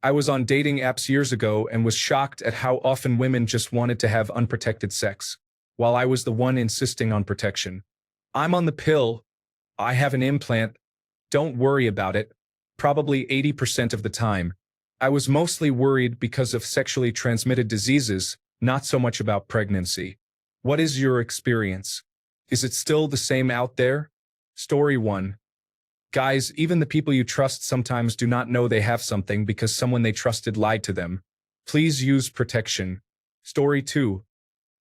I was on dating apps years ago and was shocked at how often women just wanted to have unprotected sex, while I was the one insisting on protection. I'm on the pill, I have an implant, don't worry about it, probably 80% of the time. I was mostly worried because of sexually transmitted diseases, not so much about pregnancy. What is your experience? Is it still the same out there? Story 1. Guys, even the people you trust sometimes do not know they have something because someone they trusted lied to them. Please use protection. Story 2.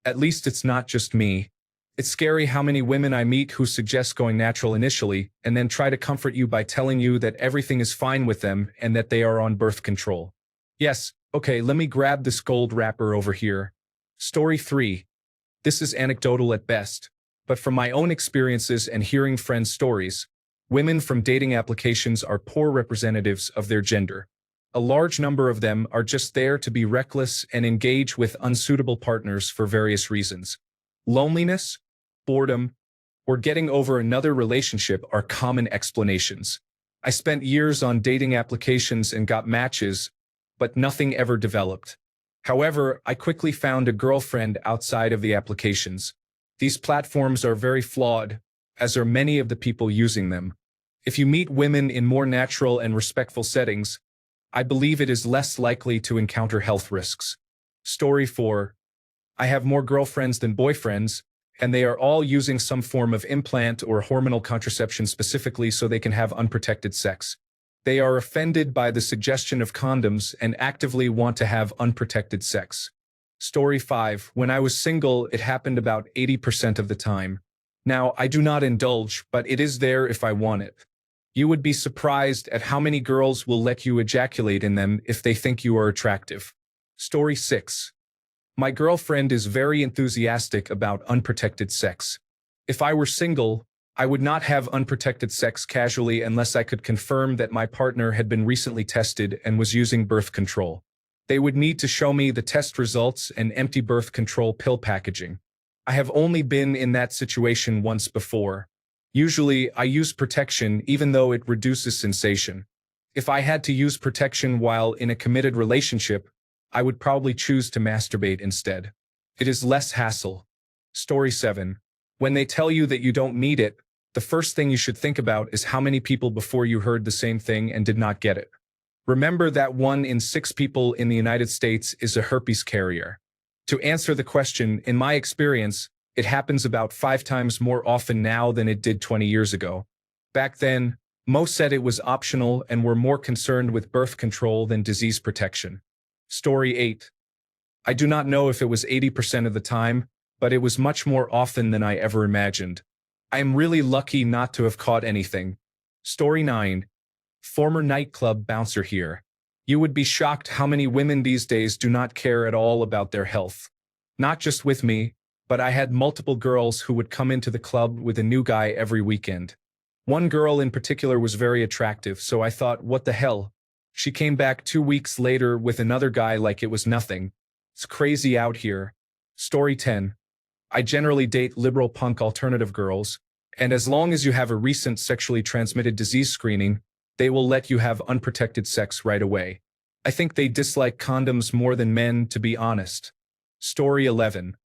At least it's not just me. It's scary how many women I meet who suggest going natural initially and then try to comfort you by telling you that everything is fine with them and that they are on birth control. Yes, okay, let me grab this gold wrapper over here. Story 3. This is anecdotal at best, but from my own experiences and hearing friends' stories, women from dating applications are poor representatives of their gender. A large number of them are just there to be reckless and engage with unsuitable partners for various reasons. Loneliness, boredom, or getting over another relationship are common explanations. I spent years on dating applications and got matches, but nothing ever developed. However, I quickly found a girlfriend outside of the applications. These platforms are very flawed, as are many of the people using them. If you meet women in more natural and respectful settings, I believe it is less likely to encounter health risks. Story 4. I have more girlfriends than boyfriends, and they are all using some form of implant or hormonal contraception specifically so they can have unprotected sex. They are offended by the suggestion of condoms and actively want to have unprotected sex. Story 5. When I was single, it happened about 80% of the time. Now, I do not indulge, but it is there if I want it. You would be surprised at how many girls will let you ejaculate in them if they think you are attractive. Story 6. My girlfriend is very enthusiastic about unprotected sex. If I were single, I would not have unprotected sex casually unless I could confirm that my partner had been recently tested and was using birth control. They would need to show me the test results and empty birth control pill packaging. I have only been in that situation once before. Usually, I use protection even though it reduces sensation. If I had to use protection while in a committed relationship, I would probably choose to masturbate instead. It is less hassle. Story 7. When they tell you that you don't need it, the first thing you should think about is how many people before you heard the same thing and did not get it. Remember that 1 in 6 people in the United States is a herpes carrier. To answer the question, in my experience, it happens about 5 times more often now than it did 20 years ago. Back then, most said it was optional and were more concerned with birth control than disease protection. Story 8. I do not know if it was 80% of the time, but it was much more often than I ever imagined. I am really lucky not to have caught anything. Story 9. Former nightclub bouncer here. You would be shocked how many women these days do not care at all about their health. Not just with me, but I had multiple girls who would come into the club with a new guy every weekend. One girl in particular was very attractive, so I thought, what the hell? She came back 2 weeks later with another guy like it was nothing. It's crazy out here. Story 10. I generally date liberal punk alternative girls, and as long as you have a recent sexually transmitted disease screening, they will let you have unprotected sex right away. I think they dislike condoms more than men, to be honest. Story 11.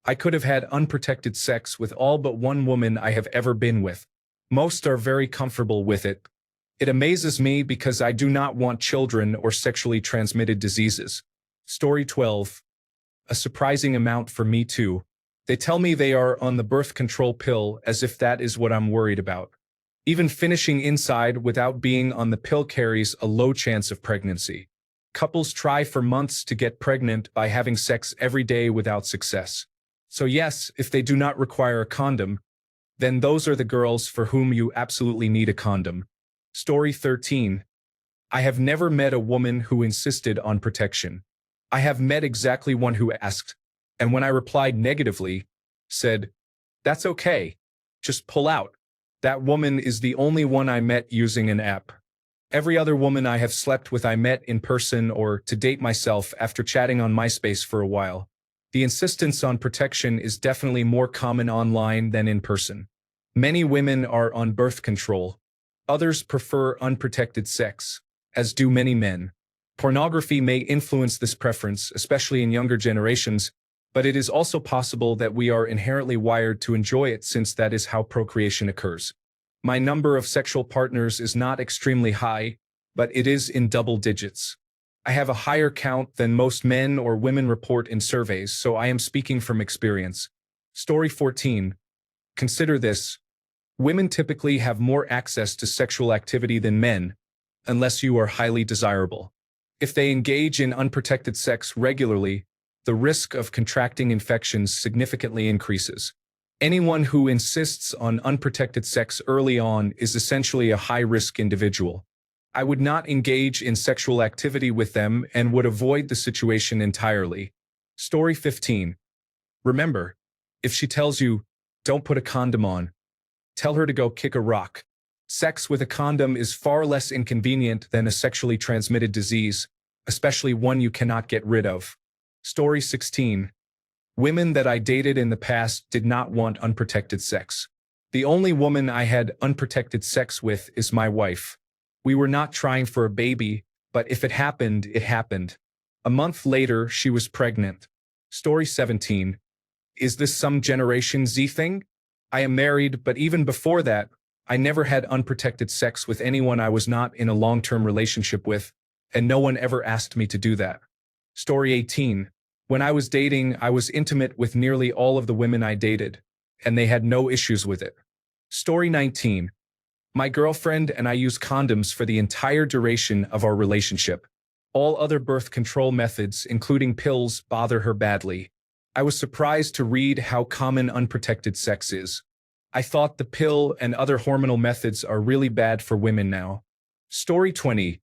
I could have had unprotected sex with all but one woman I have ever been with. Most are very comfortable with it. It amazes me because I do not want children or sexually transmitted diseases. Story 12. A surprising amount for me too. They tell me they are on the birth control pill as if that is what I'm worried about. Even finishing inside without being on the pill carries a low chance of pregnancy. Couples try for months to get pregnant by having sex every day without success. So yes, if they do not require a condom, then those are the girls for whom you absolutely need a condom. Story 13. I have never met a woman who insisted on protection. I have met exactly one who asked, and when I replied negatively, said, "That's okay. Just pull out." That woman is the only one I met using an app. Every other woman I have slept with I met in person or to date myself after chatting on MySpace for a while. The insistence on protection is definitely more common online than in person. Many women are on birth control. Others prefer unprotected sex, as do many men. Pornography may influence this preference, especially in younger generations, but it is also possible that we are inherently wired to enjoy it since that is how procreation occurs. My number of sexual partners is not extremely high, but it is in double digits. I have a higher count than most men or women report in surveys, so I am speaking from experience. Story 14. Consider this. Women typically have more access to sexual activity than men, unless you are highly desirable. If they engage in unprotected sex regularly, the risk of contracting infections significantly increases. Anyone who insists on unprotected sex early on is essentially a high-risk individual. I would not engage in sexual activity with them and would avoid the situation entirely. Story 15. Remember, if she tells you, "Don't put a condom on," tell her to go kick a rock. Sex with a condom is far less inconvenient than a sexually transmitted disease, especially one you cannot get rid of. Story 16. Women that I dated in the past did not want unprotected sex. The only woman I had unprotected sex with is my wife. We were not trying for a baby, but if it happened, it happened. A month later, she was pregnant. Story 17. Is this some Generation Z thing? I am married, but even before that, I never had unprotected sex with anyone I was not in a long-term relationship with, and no one ever asked me to do that. Story 18. When I was dating, I was intimate with nearly all of the women I dated, and they had no issues with it. Story 19. My girlfriend and I used condoms for the entire duration of our relationship. All other birth control methods, including pills, bother her badly. I was surprised to read how common unprotected sex is. I thought the pill and other hormonal methods are really bad for women now. Story 20.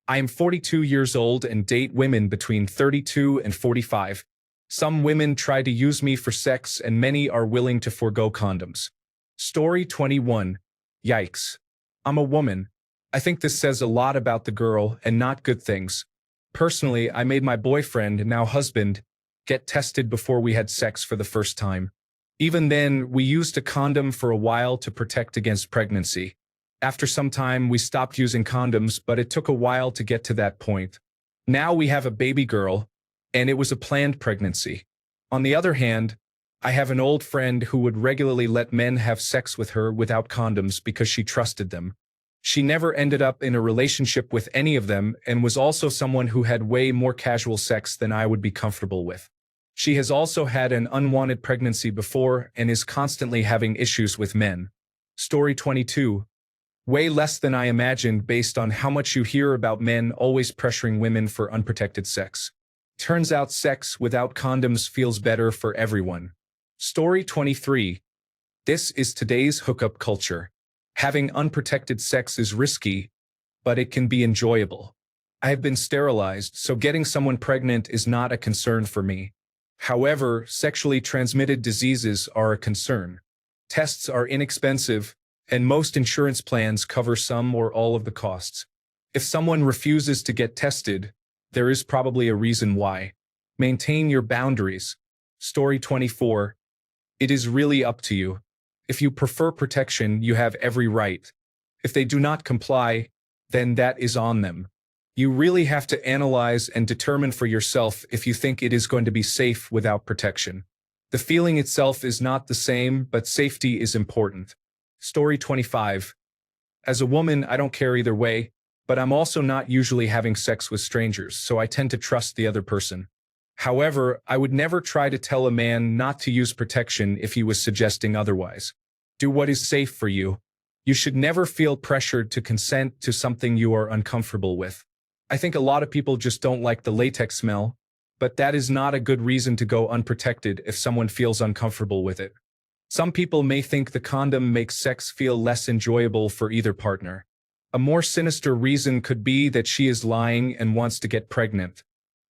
I am 42 years old and date women between 32 and 45. Some women try to use me for sex and many are willing to forego condoms. Story 21. Yikes. I'm a woman. I think this says a lot about the girl and not good things. Personally, I made my boyfriend, now husband, get tested before we had sex for the first time. Even then, we used a condom for a while to protect against pregnancy. After some time, we stopped using condoms, but it took a while to get to that point. Now we have a baby girl, and it was a planned pregnancy. On the other hand, I have an old friend who would regularly let men have sex with her without condoms because she trusted them. She never ended up in a relationship with any of them and was also someone who had way more casual sex than I would be comfortable with. She has also had an unwanted pregnancy before and is constantly having issues with men. Story 22. Way less than I imagined based on how much you hear about men always pressuring women for unprotected sex. Turns out sex without condoms feels better for everyone. Story 23. This is today's hookup culture. Having unprotected sex is risky, but it can be enjoyable. I have been sterilized, so getting someone pregnant is not a concern for me. However, sexually transmitted diseases are a concern. Tests are inexpensive, and most insurance plans cover some or all of the costs. If someone refuses to get tested, there is probably a reason why. Maintain your boundaries. Story 24. It is really up to you. If you prefer protection, you have every right. If they do not comply, then that is on them. You really have to analyze and determine for yourself if you think it is going to be safe without protection. The feeling itself is not the same, but safety is important. Story 25. As a woman, I don't care either way, but I'm also not usually having sex with strangers, so I tend to trust the other person. However, I would never try to tell a man not to use protection if he was suggesting otherwise. Do what is safe for you. You should never feel pressured to consent to something you are uncomfortable with. I think a lot of people just don't like the latex smell, but that is not a good reason to go unprotected if someone feels uncomfortable with it. Some people may think the condom makes sex feel less enjoyable for either partner. A more sinister reason could be that she is lying and wants to get pregnant.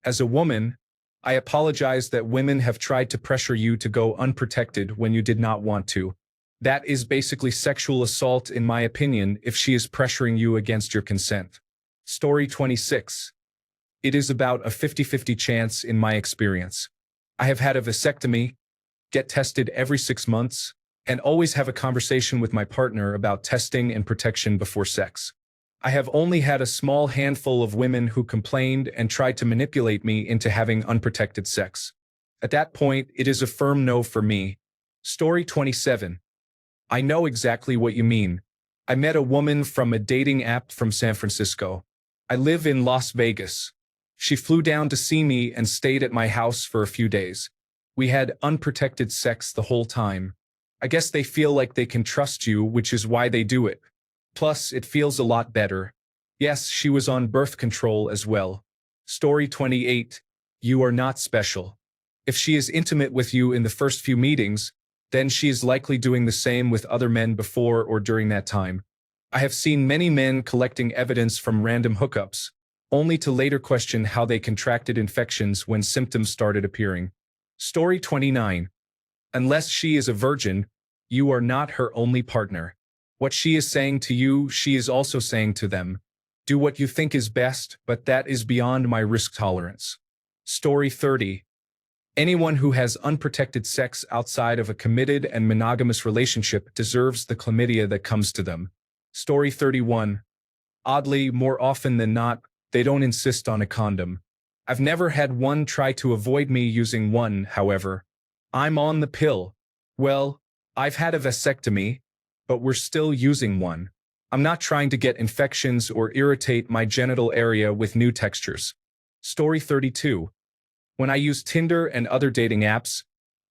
As a woman, I apologize that women have tried to pressure you to go unprotected when you did not want to. That is basically sexual assault in my opinion if she is pressuring you against your consent. Story 26. It is about a 50-50 chance in my experience. I have had a vasectomy, get tested every 6 months, and always have a conversation with my partner about testing and protection before sex. I have only had a small handful of women who complained and tried to manipulate me into having unprotected sex. At that point, it is a firm no for me. Story 27. I know exactly what you mean. I met a woman from a dating app from San Francisco. I live in Las Vegas. She flew down to see me and stayed at my house for a few days. We had unprotected sex the whole time. I guess they feel like they can trust you, which is why they do it. Plus, it feels a lot better. Yes, she was on birth control as well. Story 28. You are not special. If she is intimate with you in the first few meetings, then she is likely doing the same with other men before or during that time. I have seen many men collecting evidence from random hookups, only to later question how they contracted infections when symptoms started appearing. Story 29. Unless she is a virgin, you are not her only partner. What she is saying to you, she is also saying to them. Do what you think is best, but that is beyond my risk tolerance. Story 30. Anyone who has unprotected sex outside of a committed and monogamous relationship deserves the chlamydia that comes to them. Story 31. Oddly, more often than not, they don't insist on a condom. I've never had one try to avoid me using one, however. I'm on the pill. Well, I've had a vasectomy, but we're still using one. I'm not trying to get infections or irritate my genital area with new textures. Story 32. When I use Tinder and other dating apps,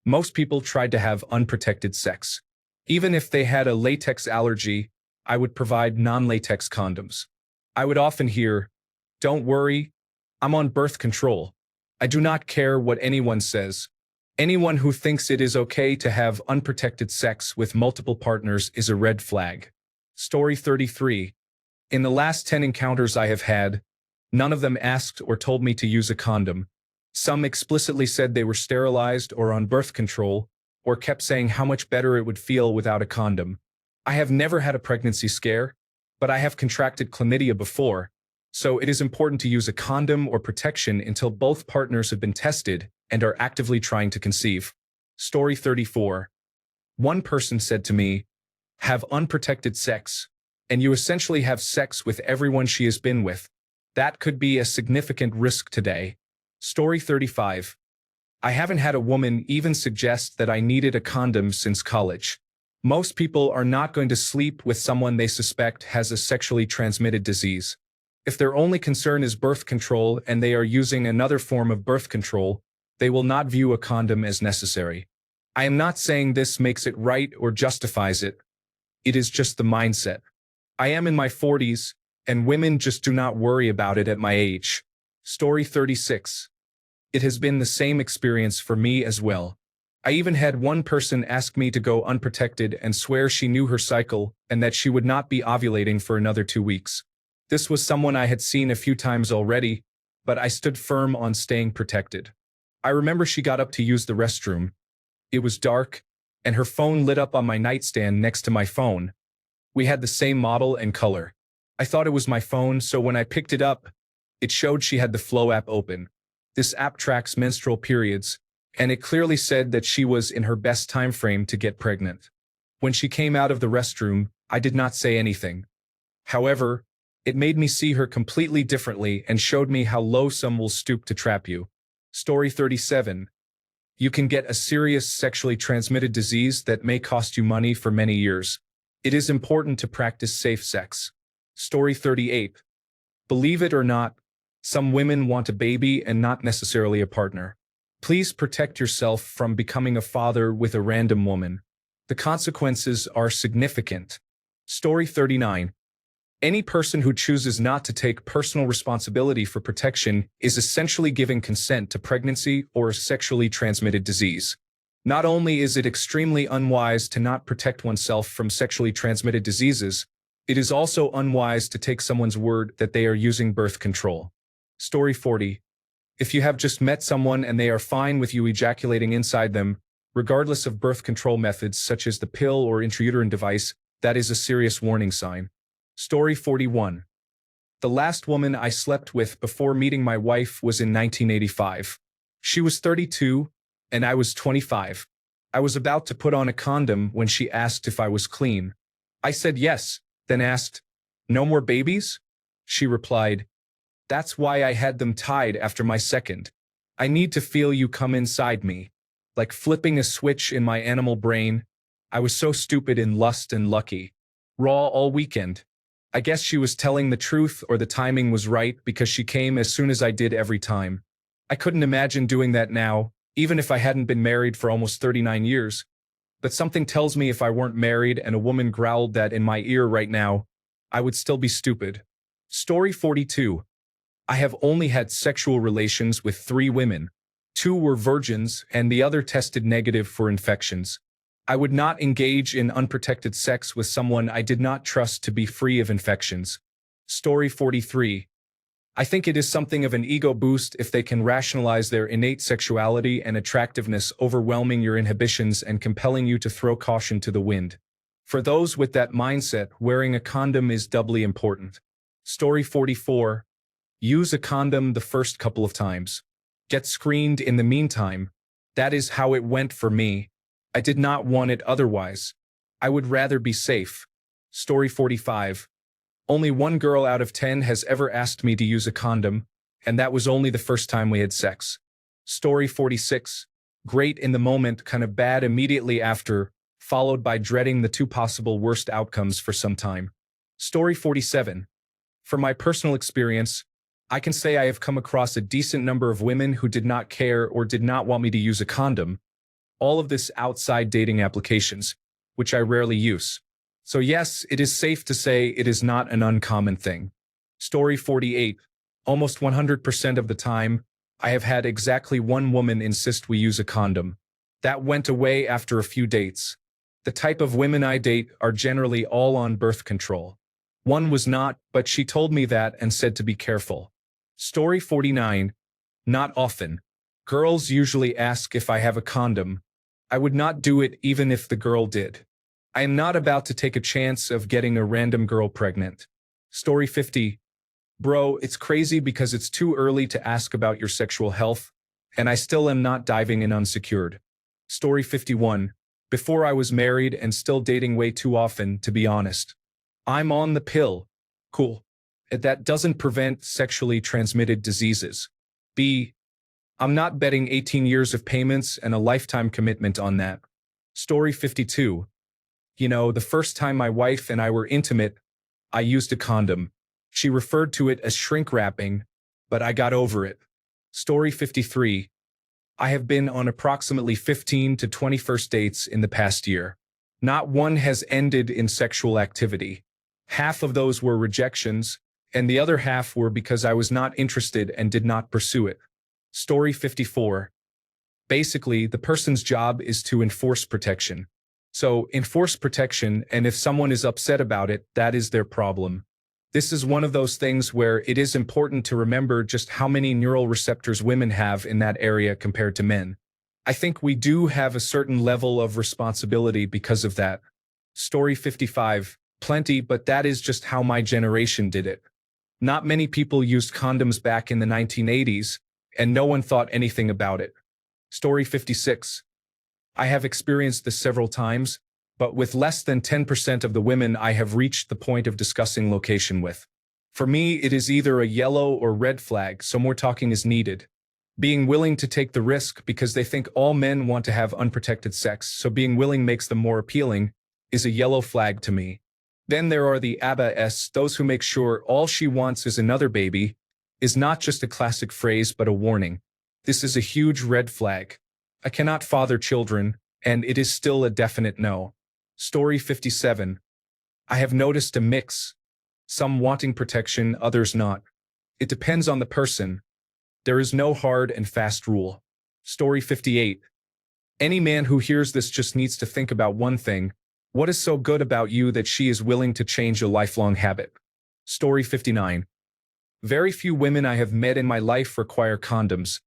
most people tried to have unprotected sex. Even if they had a latex allergy, I would provide non-latex condoms. I would often hear, "Don't worry, I'm on birth control. I do not care what anyone says." Anyone who thinks it is okay to have unprotected sex with multiple partners is a red flag. Story 33. In the last 10 encounters I have had, none of them asked or told me to use a condom. Some explicitly said they were sterilized or on birth control, or kept saying how much better it would feel without a condom. I have never had a pregnancy scare, but I have contracted chlamydia before, so it is important to use a condom or protection until both partners have been tested and are actively trying to conceive. Story 34. One person said to me, "Have unprotected sex, and you essentially have sex with everyone she has been with. That could be a significant risk today." Story 35. I haven't had a woman even suggest that I needed a condom since college. Most people are not going to sleep with someone they suspect has a sexually transmitted disease. If their only concern is birth control and they are using another form of birth control, they will not view a condom as necessary. I am not saying this makes it right or justifies it. It is just the mindset. I am in my 40s, and women just do not worry about it at my age. Story 36. It has been the same experience for me as well. I even had one person ask me to go unprotected and swear she knew her cycle and that she would not be ovulating for another 2 weeks. This was someone I had seen a few times already, but I stood firm on staying protected. I remember she got up to use the restroom. It was dark, and her phone lit up on my nightstand next to my phone. We had the same model and color. I thought it was my phone, so when I picked it up, it showed she had the Flow app open. This app tracks menstrual periods, and it clearly said that she was in her best time frame to get pregnant. When she came out of the restroom, I did not say anything. However, it made me see her completely differently and showed me how low some will stoop to trap you. Story 37. You can get a serious sexually transmitted disease that may cost you money for many years. It is important to practice safe sex. Story 38. Believe it or not, some women want a baby and not necessarily a partner. Please protect yourself from becoming a father with a random woman. The consequences are significant. Story 39. Any person who chooses not to take personal responsibility for protection is essentially giving consent to pregnancy or a sexually transmitted disease. Not only is it extremely unwise to not protect oneself from sexually transmitted diseases, it is also unwise to take someone's word that they are using birth control. Story 40. If you have just met someone and they are fine with you ejaculating inside them, regardless of birth control methods such as the pill or intrauterine device, that is a serious warning sign. Story 41. The last woman I slept with before meeting my wife was in 1985. She was 32, and I was 25. I was about to put on a condom when she asked if I was clean. I said yes, then asked, No more babies? She replied, that's why I had them tied after my second. I need to feel you come inside me. Like flipping a switch in my animal brain. I was so stupid in lust and lucky. Raw all weekend. I guess she was telling the truth or the timing was right because she came as soon as I did every time. I couldn't imagine doing that now, even if I hadn't been married for almost 39 years. But something tells me if I weren't married and a woman growled that in my ear right now, I would still be stupid. Story 42. I have only had sexual relations with 3 women. 2 were virgins and the other tested negative for infections. I would not engage in unprotected sex with someone I did not trust to be free of infections. Story 43. I think it is something of an ego boost if they can rationalize their innate sexuality and attractiveness overwhelming your inhibitions and compelling you to throw caution to the wind. For those with that mindset, wearing a condom is doubly important. Story 44. Use a condom the first couple of times. Get screened in the meantime. That is how it went for me. I did not want it otherwise. I would rather be safe. Story 45. Only 1 girl out of 10 has ever asked me to use a condom, and that was only the first time we had sex. Story 46. Great in the moment, kind of bad immediately after, followed by dreading the 2 possible worst outcomes for some time. Story 47. From my personal experience, I can say I have come across a decent number of women who did not care or did not want me to use a condom. All of this outside dating applications, which I rarely use. So yes, it is safe to say it is not an uncommon thing. Story 48. Almost 100% of the time, I have had exactly 1 woman insist we use a condom. That went away after a few dates. The type of women I date are generally all on birth control. 1 was not, but she told me that and said to be careful. Story 49. Not often. Girls usually ask if I have a condom. I would not do it even if the girl did. I am not about to take a chance of getting a random girl pregnant. Story 50. Bro, it's crazy because it's too early to ask about your sexual health, and I still am not diving in unsecured. Story 51. Before I was married and still dating way too often, to be honest. I'm on the pill. Cool. That doesn't prevent sexually transmitted diseases. B. I'm not betting 18 years of payments and a lifetime commitment on that. Story 52. You know, the first time my wife and I were intimate, I used a condom. She referred to it as shrink wrapping, but I got over it. Story 53. I have been on approximately 15 to 20 first dates in the past year. Not one has ended in sexual activity. Half of those were rejections, and the other half were because I was not interested and did not pursue it. Story 54. Basically, the person's job is to enforce protection. So, enforce protection, and if someone is upset about it, that is their problem. This is one of those things where it is important to remember just how many neural receptors women have in that area compared to men. I think we do have a certain level of responsibility because of that. Story 55. Plenty, but that is just how my generation did it. Not many people used condoms back in the 1980s, and no one thought anything about it. Story 56. I have experienced this several times, but with less than 10% of the women I have reached the point of discussing location with. For me, it is either a yellow or red flag, so more talking is needed. Being willing to take the risk because they think all men want to have unprotected sex, so being willing makes them more appealing, is a yellow flag to me. Then there are the ABBAs, those who make sure all she wants is another baby, is not just a classic phrase but a warning. This is a huge red flag. I cannot father children, and it is still a definite no. Story 57. I have noticed a mix. Some wanting protection, others not. It depends on the person. There is no hard and fast rule. Story 58. Any man who hears this just needs to think about one thing. What is so good about you that she is willing to change a lifelong habit? Story 59. Very few women I have met in my life require condoms,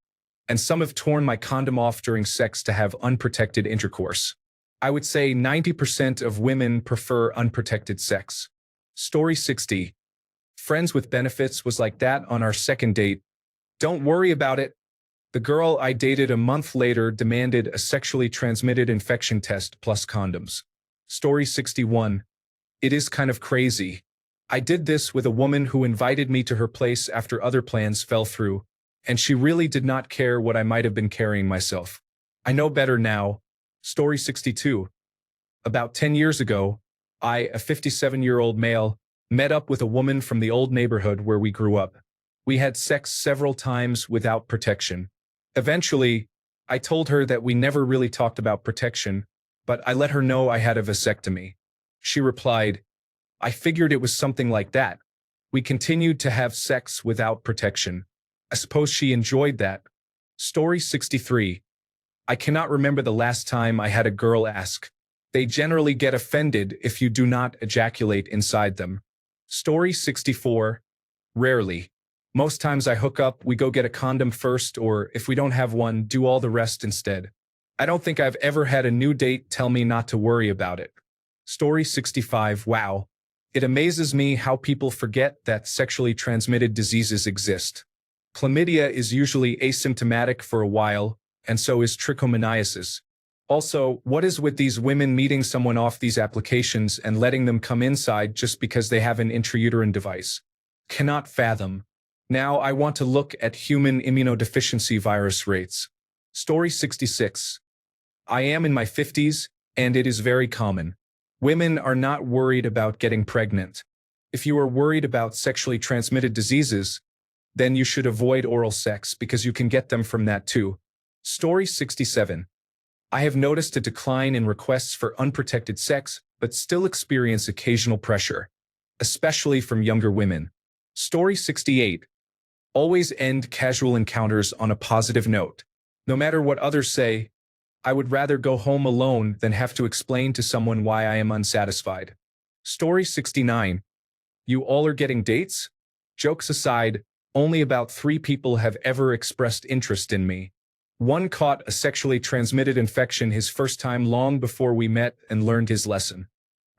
and some have torn my condom off during sex to have unprotected intercourse. I would say 90% of women prefer unprotected sex. Story 60. Friends with benefits was like that on our second date. Don't worry about it. The girl I dated a month later demanded a sexually transmitted infection test plus condoms. Story 61. It is kind of crazy. I did this with a woman who invited me to her place after other plans fell through, and she really did not care what I might have been carrying myself. I know better now. Story 62. About 10 years ago, I, a 57-year-old male, met up with a woman from the old neighborhood where we grew up. We had sex several times without protection. Eventually, I told her that we never really talked about protection, but I let her know I had a vasectomy. She replied, I figured it was something like that. We continued to have sex without protection. I suppose she enjoyed that. Story 63. I cannot remember the last time I had a girl ask. They generally get offended if you do not ejaculate inside them. Story 64. Rarely. Most times I hook up, we go get a condom first, or if we don't have one, do all the rest instead. I don't think I've ever had a new date tell me not to worry about it. Story 65. Wow. It amazes me how people forget that sexually transmitted diseases exist. Chlamydia is usually asymptomatic for a while, and so is trichomoniasis. Also, what is with these women meeting someone off these applications and letting them come inside just because they have an intrauterine device? Cannot fathom. Now I want to look at human immunodeficiency virus rates. Story 66. I am in my 50s, and it is very common. Women are not worried about getting pregnant. If you are worried about sexually transmitted diseases, then you should avoid oral sex because you can get them from that too. Story 67. I have noticed a decline in requests for unprotected sex, but still experience occasional pressure, especially from younger women. Story 68. Always end casual encounters on a positive note. No matter what others say, I would rather go home alone than have to explain to someone why I am unsatisfied. Story 69. You all are getting dates? Jokes aside, only about 3 people have ever expressed interest in me. One caught a sexually transmitted infection his first time long before we met and learned his lesson.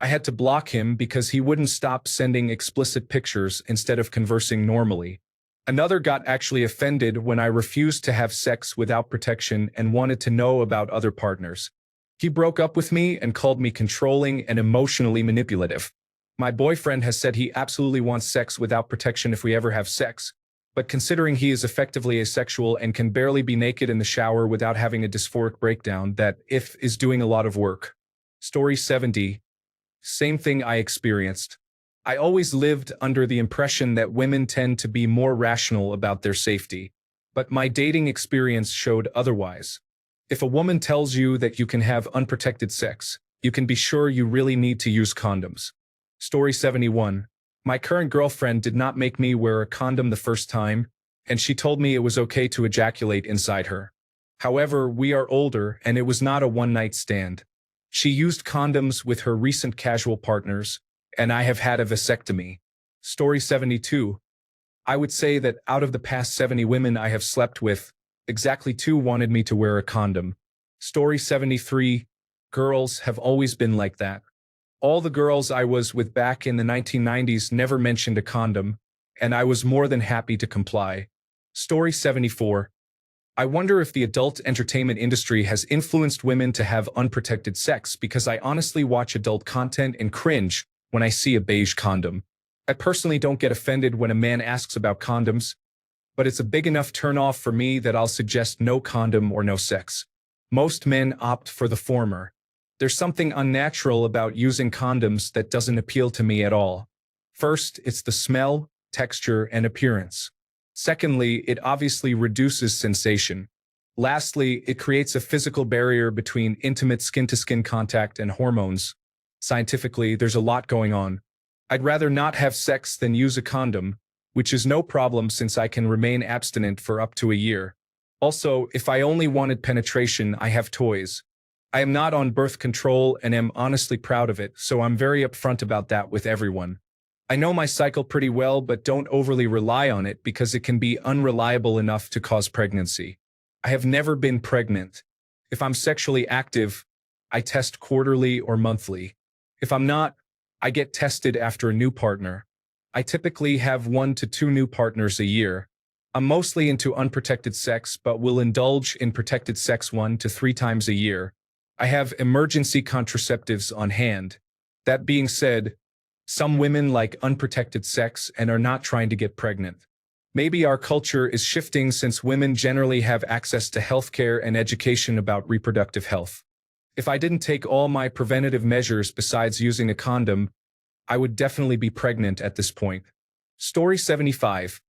I had to block him because he wouldn't stop sending explicit pictures instead of conversing normally. Another got actually offended when I refused to have sex without protection and wanted to know about other partners. He broke up with me and called me controlling and emotionally manipulative. My boyfriend has said he absolutely wants sex without protection if we ever have sex, but considering he is effectively asexual and can barely be naked in the shower without having a dysphoric breakdown, that if is doing a lot of work. Story 70. Same thing I experienced. I always lived under the impression that women tend to be more rational about their safety, but my dating experience showed otherwise. If a woman tells you that you can have unprotected sex, you can be sure you really need to use condoms. Story 71. My current girlfriend did not make me wear a condom the first time, and she told me it was okay to ejaculate inside her. However, we are older, and it was not a one-night stand. She used condoms with her recent casual partners, and I have had a vasectomy. Story 72. I would say that out of the past 70 women I have slept with, exactly 2 wanted me to wear a condom. Story 73. Girls have always been like that. All the girls I was with back in the 1990s never mentioned a condom, and I was more than happy to comply. Story 74. I wonder if the adult entertainment industry has influenced women to have unprotected sex because I honestly watch adult content and cringe when I see a beige condom. I personally don't get offended when a man asks about condoms, but it's a big enough turn-off for me that I'll suggest no condom or no sex. Most men opt for the former. There's something unnatural about using condoms that doesn't appeal to me at all. First, it's the smell, texture, and appearance. Secondly, it obviously reduces sensation. Lastly, it creates a physical barrier between intimate skin-to-skin contact and hormones. Scientifically, there's a lot going on. I'd rather not have sex than use a condom, which is no problem since I can remain abstinent for up to a year. Also, if I only wanted penetration, I have toys. I am not on birth control and am honestly proud of it, so I'm very upfront about that with everyone. I know my cycle pretty well, but don't overly rely on it because it can be unreliable enough to cause pregnancy. I have never been pregnant. If I'm sexually active, I test quarterly or monthly. If I'm not, I get tested after a new partner. I typically have 1 to 2 new partners a year. I'm mostly into unprotected sex, but will indulge in protected sex 1 to 3 times a year. I have emergency contraceptives on hand. That being said, Some women like unprotected sex and are not trying to get pregnant. Maybe our culture is shifting since women generally have access to healthcare and education about reproductive health. If I didn't take all my preventative measures besides using a condom, I would definitely be pregnant at this point. Story 75.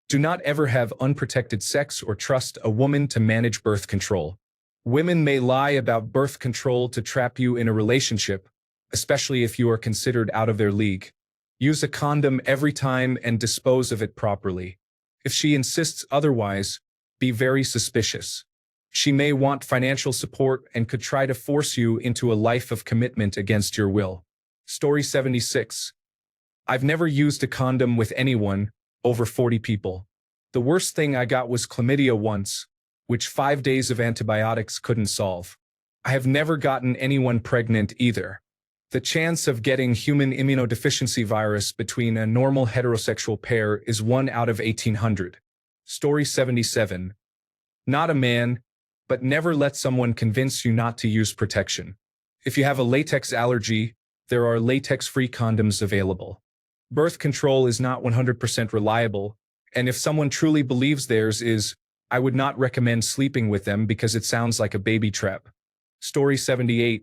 Do not ever have unprotected sex or trust a woman to manage birth control. Women may lie about birth control to trap you in a relationship, especially if you are considered out of their league. Use a condom every time and dispose of it properly. If she insists otherwise, be very suspicious. She may want financial support and could try to force you into a life of commitment against your will. Story 76. I've never used a condom with anyone over 40 people. The worst thing I got was chlamydia once, which 5 days of antibiotics couldn't solve. I have never gotten anyone pregnant either. The chance of getting human immunodeficiency virus between a normal heterosexual pair is 1 out of 1,800. Story 77. Not a man, but never let someone convince you not to use protection. If you have a latex allergy, there are latex-free condoms available. Birth control is not 100% reliable, and if someone truly believes theirs is, I would not recommend sleeping with them because it sounds like a baby trap. Story 78.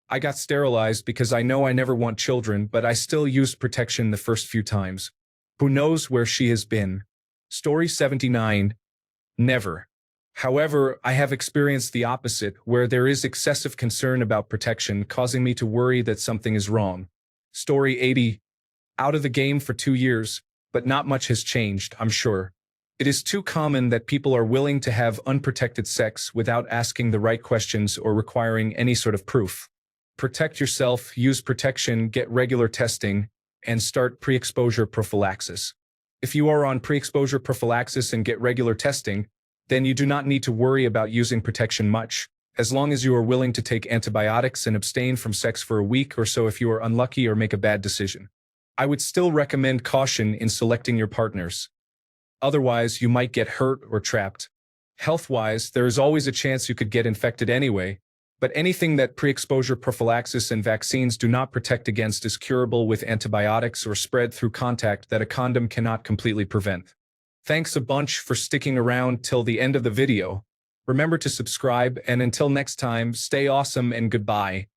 I got sterilized because I know I never want children, but I still used protection the first few times. Who knows where she has been? Story 79. Never. However, I have experienced the opposite, where there is excessive concern about protection causing me to worry that something is wrong. Story 80. Out of the game for 2 years, but not much has changed, I'm sure. It is too common that people are willing to have unprotected sex without asking the right questions or requiring any sort of proof. Protect yourself, use protection, get regular testing, and start pre-exposure prophylaxis. If you are on pre-exposure prophylaxis and get regular testing, then you do not need to worry about using protection much, as long as you are willing to take antibiotics and abstain from sex for a week or so if you are unlucky or make a bad decision. I would still recommend caution in selecting your partners. Otherwise, you might get hurt or trapped. Health-wise, there is always a chance you could get infected anyway, but anything that pre-exposure prophylaxis and vaccines do not protect against is curable with antibiotics or spread through contact that a condom cannot completely prevent. Thanks a bunch for sticking around till the end of the video. Remember to subscribe, and until next time, stay awesome and goodbye.